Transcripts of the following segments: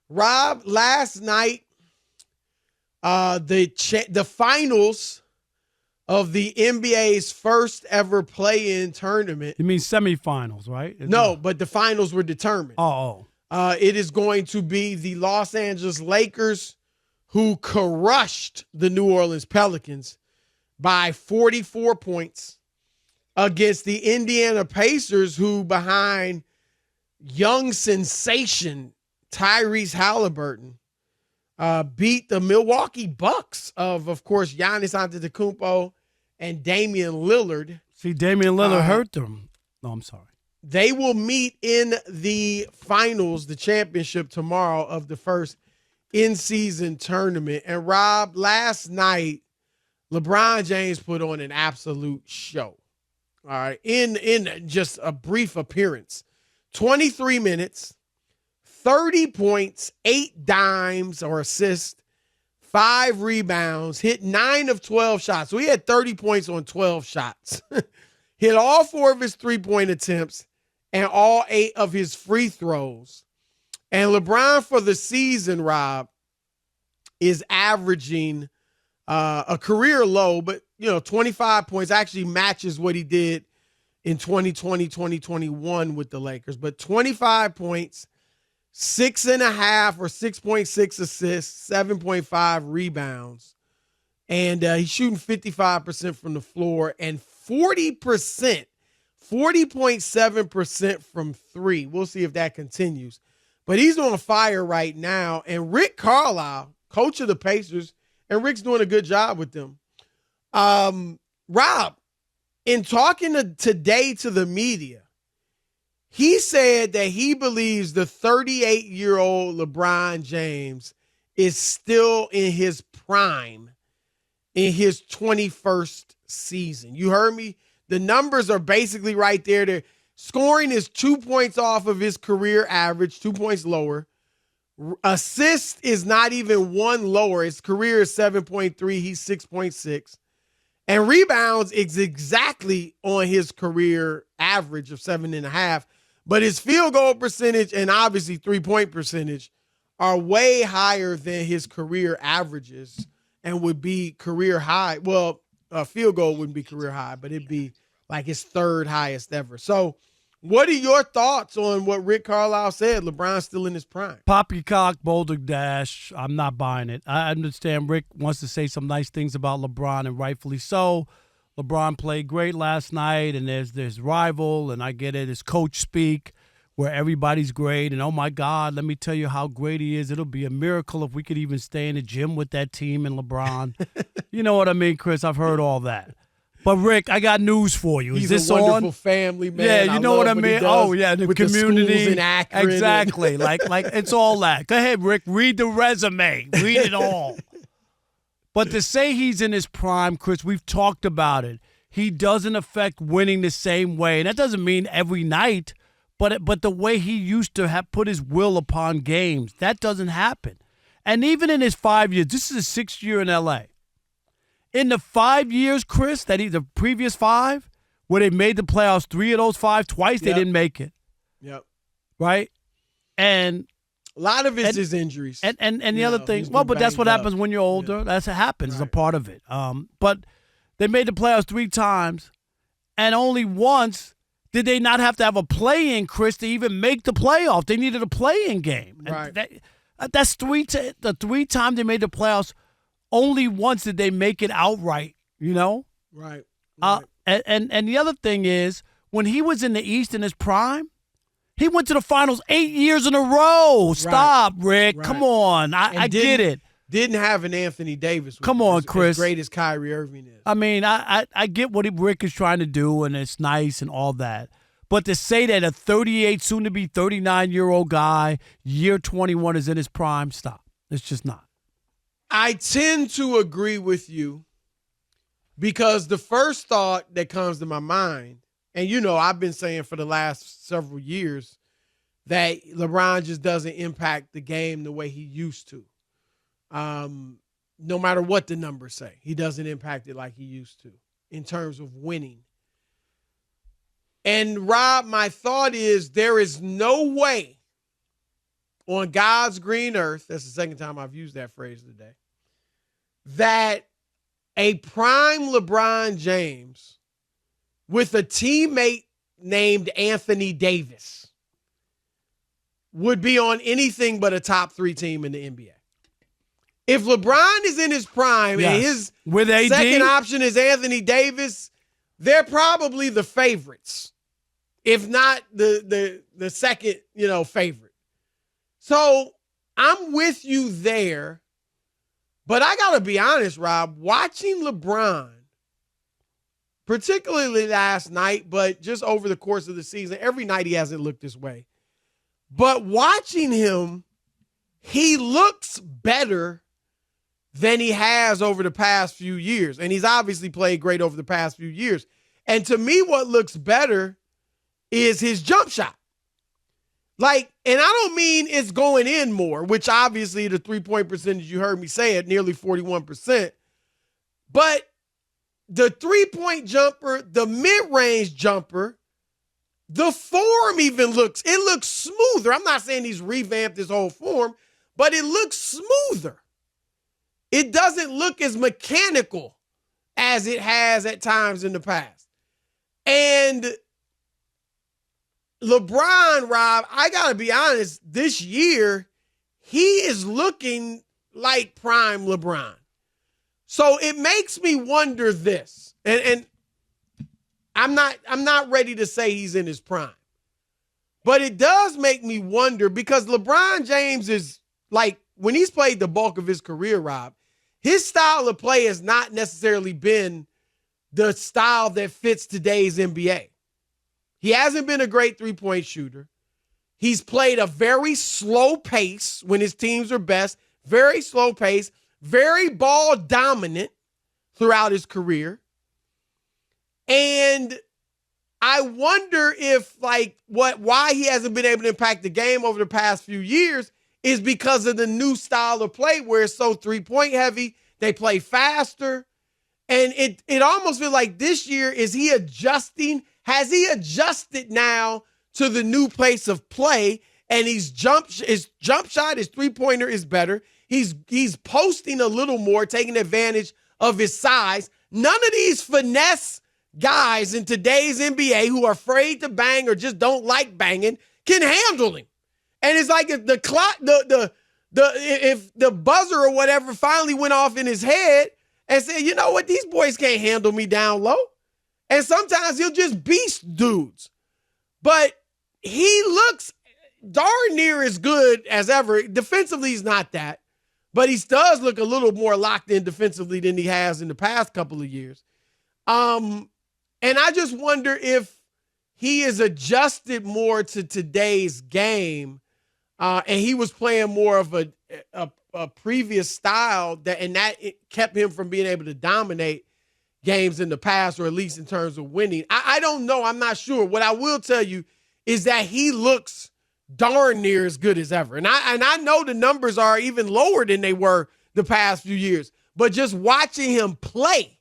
Rob, last night, the finals of the NBA's first ever play-in tournament. You mean semifinals, right? No, but the finals were determined. Oh. It is going to be the Los Angeles Lakers who crushed the New Orleans Pelicans by 44 points against the Indiana Pacers, who behind young sensation Tyrese Halliburton beat the Milwaukee Bucks of course, Giannis Antetokounmpo and Damian Lillard. See, Damian Lillard hurt them. No, I'm sorry. They will meet in the finals, the championship tomorrow of the first in-season tournament. And Rob, last night, LeBron James put on an absolute show. All right, in just a brief appearance. 23 minutes, 30 points, 8 dimes or assists, 5 rebounds, hit 9 of 12 shots. So he had 30 points on 12 shots. Hit all 4 of his three-point attempts and all 8 of his free throws. And LeBron for the season, Rob, is averaging a career low, but 25 points actually matches what he did in 2020, 2021 with the Lakers. But 25 points, 6.5 or 6.6 assists, 7.5 rebounds. And he's shooting 55% from the floor and 40.7% from three. We'll see if that continues. But he's on fire right now. And Rick Carlisle, coach of the Pacers, and Rick's doing a good job with them. Rob, in talking today to the media, he said that he believes the 38-year-old LeBron James is still in his prime in his 21st season. You heard me? The numbers are basically right there. The scoring is 2 points off of his career average, 2 points lower. Assist is not even 1 lower. His career is 7.3. He's 6.6. And rebounds is exactly on his career average of 7.5. But his field goal percentage and obviously three-point percentage are way higher than his career averages and would be career high. Well, a field goal wouldn't be career high, but it'd be like his third highest ever. So what are your thoughts on what Rick Carlisle said? LeBron's still in his prime. Poppycock, Boulder Dash. I'm not buying it. I understand Rick wants to say some nice things about LeBron, and rightfully so. LeBron played great last night, and there's rival, and I get it. It's coach speak where everybody's great, and oh, my God, let me tell you how great he is. It'll be a miracle if we could even stay in the gym with that team and LeBron. You know what I mean, Chris? I've heard all that. But, Rick, I got news for you. He's Is this a wonderful on? family, man. Yeah, you know what I mean? Oh, yeah, the community. The schools in Akron. Exactly. like it's all that. Go ahead, Rick. Read the resume. Read it all. But to say he's in his prime, Chris, we've talked about it. He doesn't affect winning the same way. And that doesn't mean every night, but the way he used to have put his will upon games, that doesn't happen. And even in his 5 years, this is his 6th year in L.A., in the 5 years, Chris, the previous 5, where they made the playoffs, 3 of those 5, twice they didn't make it. Yep. Right? And a lot of it's his injuries. And the other thing, well, but that's what happens when you're older. Yeah. That's what happens. Right. It's a part of it. But they made the playoffs 3 times, and only once did they not have to have a play-in, Chris, to even make the playoffs. They needed a play-in game. Right. That's the 3 times they made the playoffs. Only once did they make it outright, you know? Right. And the other thing is, when he was in the East in his prime, he went to the finals 8 years in a row. Stop, Rick. Right. Come on. I get it. Didn't have an Anthony Davis. Come on, Chris. As great as Kyrie Irving is. I mean, I get what Rick is trying to do, and it's nice and all that. But to say that a 38, soon-to-be 39-year-old guy, year 21 is in his prime, stop. It's just not. I tend to agree with you because the first thought that comes to my mind, and I've been saying for the last several years that LeBron just doesn't impact the game the way he used to. No matter what the numbers say, he doesn't impact it like he used to in terms of winning. And Rob, my thought is there is no way on God's green earth, that's the second time I've used that phrase today, that a prime LeBron James with a teammate named Anthony Davis would be on anything but a top 3 team in the NBA. If LeBron is in his prime and his with AD? second option is Anthony Davis, they're probably the favorites, if not the second, favorite. So I'm with you there, but I got to be honest, Rob, watching LeBron, particularly last night, but just over the course of the season, every night he hasn't looked this way. But watching him, he looks better than he has over the past few years. And he's obviously played great over the past few years. And to me, what looks better is his jump shot. And I don't mean it's going in more, which obviously the 3-point percentage you heard me say at nearly 41%. But the 3-point jumper, the mid-range jumper, the form even looks smoother. I'm not saying he's revamped his whole form, but it looks smoother. It doesn't look as mechanical as it has at times in the past. And LeBron, Rob, I got to be honest, this year, he is looking like prime LeBron. So it makes me wonder this, and I'm not ready to say he's in his prime, but it does make me wonder because LeBron James is when he's played the bulk of his career, Rob, his style of play has not necessarily been the style that fits today's NBA. He hasn't been a great 3-point shooter. He's played a very slow pace when his teams are best, very slow pace, very ball dominant throughout his career. And I wonder if why he hasn't been able to impact the game over the past few years is because of the new style of play where it's so 3-point heavy. They play faster. And it almost feels like this year, is he adjusting? Has he adjusted now to the new pace of play? And his jump shot, his 3-pointer is better. He's posting a little more, taking advantage of his size. None of these finesse guys in today's NBA who are afraid to bang or just don't like banging can handle him. And it's like if the clock, if the buzzer or whatever finally went off in his head and said, you know what, these boys can't handle me down low. And sometimes he'll just beast dudes. But he looks darn near as good as ever. Defensively, he's not that. But he does look a little more locked in defensively than he has in the past couple of years. And I just wonder if he is adjusted more to today's game, and he was playing more of a previous style that it kept him from being able to dominate games in the past, or at least in terms of winning. I don't know. I'm not sure. What I will tell you is that he looks darn near as good as ever. And I know the numbers are even lower than they were the past few years. But just watching him play,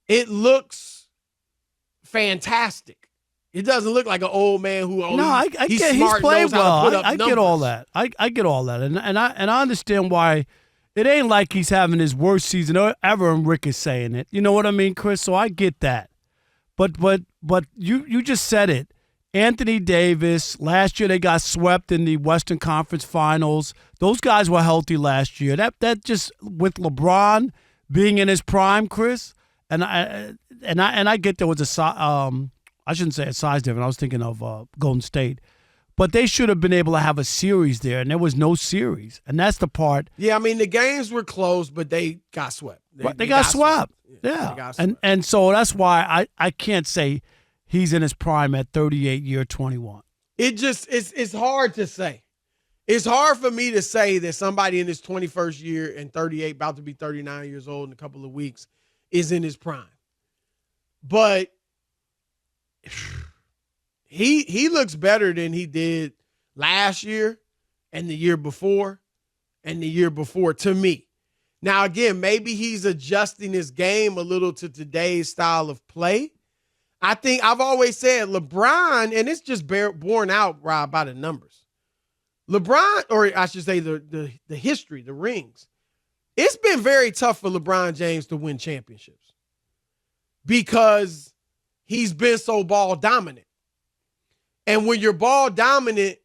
it looks fantastic. It doesn't look like an old man who he's played well. I get all that. I get all that, and I understand why. It ain't like he's having his worst season ever, and Rick is saying it. You know what I mean, Chris? So I get that. But you just said it. Anthony Davis, last year they got swept in the Western Conference Finals. Those guys were healthy last year. That just, with LeBron being in his prime, Chris, and I get there was I shouldn't say a size difference. I was thinking of Golden State. But they should have been able to have a series there, and there was no series. And that's the part. Yeah, I mean, the games were close, but they got swept. They got swept. Yeah. They got swept. And so that's why I can't say he's in his prime at 38, year 21. It's hard to say. It's hard for me to say that somebody in his 21st year and 38, about to be 39 years old in a couple of weeks, is in his prime. But he looks better than he did last year and the year before and the year before, to me. Now, again, maybe he's adjusting his game a little to today's style of play. I think I've always said LeBron, and it's just borne out, Rob, by the numbers. LeBron, or I should say the history, the rings, it's been very tough for LeBron James to win championships because he's been so ball dominant. And when you're ball dominant,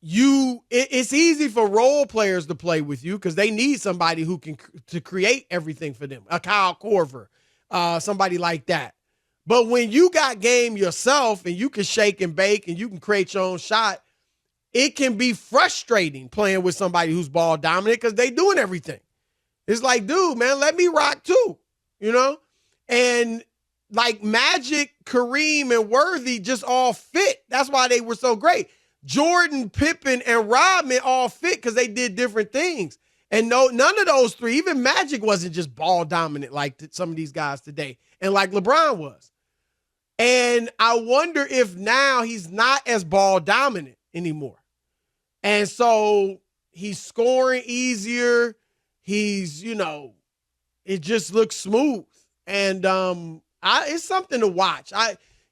it's easy for role players to play with you because they need somebody who can to create everything for them. A Kyle Korver, somebody like that. But when you got game yourself and you can shake and bake and you can create your own shot, it can be frustrating playing with somebody who's ball dominant because they doing everything. It's like, dude, man, let me rock too, you know? And like Magic, Kareem, and Worthy just all fit. That's why they were so great. Jordan, Pippen, and Rodman all fit because they did different things. And none of those three, even Magic wasn't just ball dominant like some of these guys today and like LeBron was. And I wonder if now he's not as ball dominant anymore. And so he's scoring easier. He's, it just looks smooth. And it's something to watch.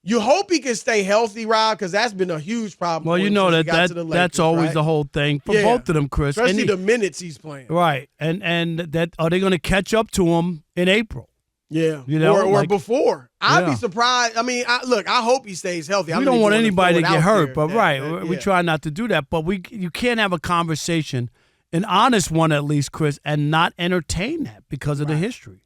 You hope he can stay healthy, Rob, because that's been a huge problem. Well, you know that's always the whole thing for both of them, Chris. Especially the minutes he's playing. Right. And that are they going to catch up to him in April? Yeah. Or before. I'd be surprised. I mean, I hope he stays healthy. We don't want anybody to get hurt, but we try not to do that. But you can't have a conversation, an honest one at least, Chris, and not entertain that because of the history.